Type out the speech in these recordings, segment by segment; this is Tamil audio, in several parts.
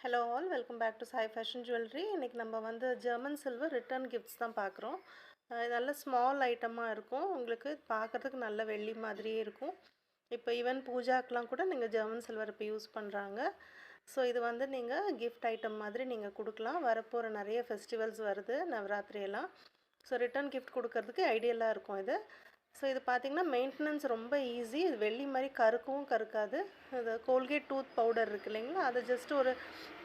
Hello all welcome back to Sai fashion jewellery. இன்றைக்கி நம்ம வந்து ஜெர்மன் சில்வர் ரிட்டர்ன் கிஃப்ட்ஸ் தான் பார்க்குறோம். இது நல்ல ஸ்மால் ஐட்டமாக இருக்கும். உங்களுக்கு பார்க்குறதுக்கு நல்ல வெள்ளி மாதிரியே இருக்கும். இப்போ ஈவன் பூஜாக்கெலாம் கூட நீங்கள் ஜெர்மன் சில்வர் இப்போ யூஸ் பண்ணுறாங்க. ஸோ இது வந்து நீங்கள் கிஃப்ட் ஐட்டம் மாதிரி நீங்கள் கொடுக்கலாம். வரப்போகிற நிறைய ஃபெஸ்டிவல்ஸ் வருது, நவராத்திரி எல்லாம். ஸோ ரிட்டர்ன் கிஃப்ட் கொடுக்கறதுக்கு ஐடியலாக இருக்கும் இது. ஸோ இது பார்த்திங்கன்னா மெயின்டெனன்ஸ் ரொம்ப ஈஸி. இது வெள்ளி மாதிரி கருக்கவும் கருக்காது. இது கோல்கேட் டூத் பவுடர் இருக்குது இல்லைங்களா, அதை ஜஸ்ட் ஒரு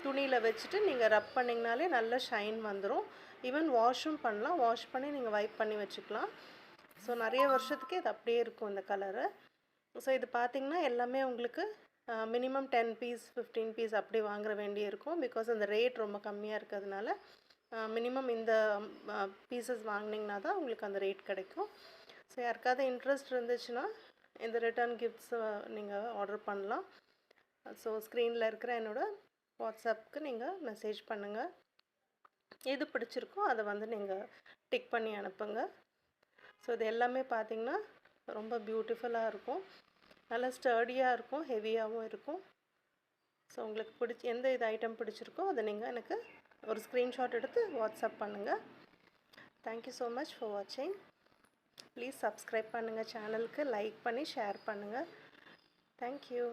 துணியில் வச்சுட்டு நீங்கள் ரப் பண்ணிங்கனாலே நல்ல ஷைன் வந்துடும். ஈவன் வாஷும் பண்ணலாம். வாஷ் பண்ணி நீங்கள் வைப் பண்ணி வச்சுக்கலாம். ஸோ நிறைய வருஷத்துக்கு இது அப்படியே இருக்கும் இந்த கலரு. ஸோ இது பார்த்திங்கன்னா எல்லாமே உங்களுக்கு மினிமம் 10 பீஸ் 15 பீஸ் அப்படி வாங்குற வேண்டி இருக்கும். பிகாஸ் அந்த ரேட் ரொம்ப கம்மியாக இருக்கிறதுனால மினிமம் இந்த பீசஸ் வாங்கினீங்கன்னா தான் உங்களுக்கு அந்த ரேட் கிடைக்கும். ஸோ யாருக்காவது இன்ட்ரெஸ்ட் இருந்துச்சுன்னா இந்த ரிட்டர்ன் கிஃப்ட்ஸை நீங்கள் ஆர்டர் பண்ணலாம். ஸோ ஸ்க்ரீனில் இருக்கிற என்னோடய வாட்ஸ்அப்புக்கு நீங்கள் மெசேஜ் பண்ணுங்கள். எது பிடிச்சிருக்கோ அதை வந்து நீங்கள் டிக் பண்ணி அனுப்புங்க. ஸோ இது எல்லாமே பார்த்திங்கன்னா ரொம்ப பியூட்டிஃபுல்லாக இருக்கும். நல்லா ஸ்டர்டியாக இருக்கும், ஹெவியாகவும் இருக்கும். ஸோ உங்களுக்கு எந்த இது ஐட்டம் பிடிச்சிருக்கோ அதை நீங்கள் எனக்கு ஒரு ஸ்க்ரீன்ஷாட் எடுத்து வாட்ஸ்அப் பண்ணுங்கள். தேங்க்யூ ஸோ மச் ஃபார் வாட்சிங். ப்ளீஸ் சப்ஸ்கிரைப் பண்ணுங்கள் சேனலுக்கு, லைக் பண்ணி ஷேர் பண்ணுங்கள். தேங்க்யூ.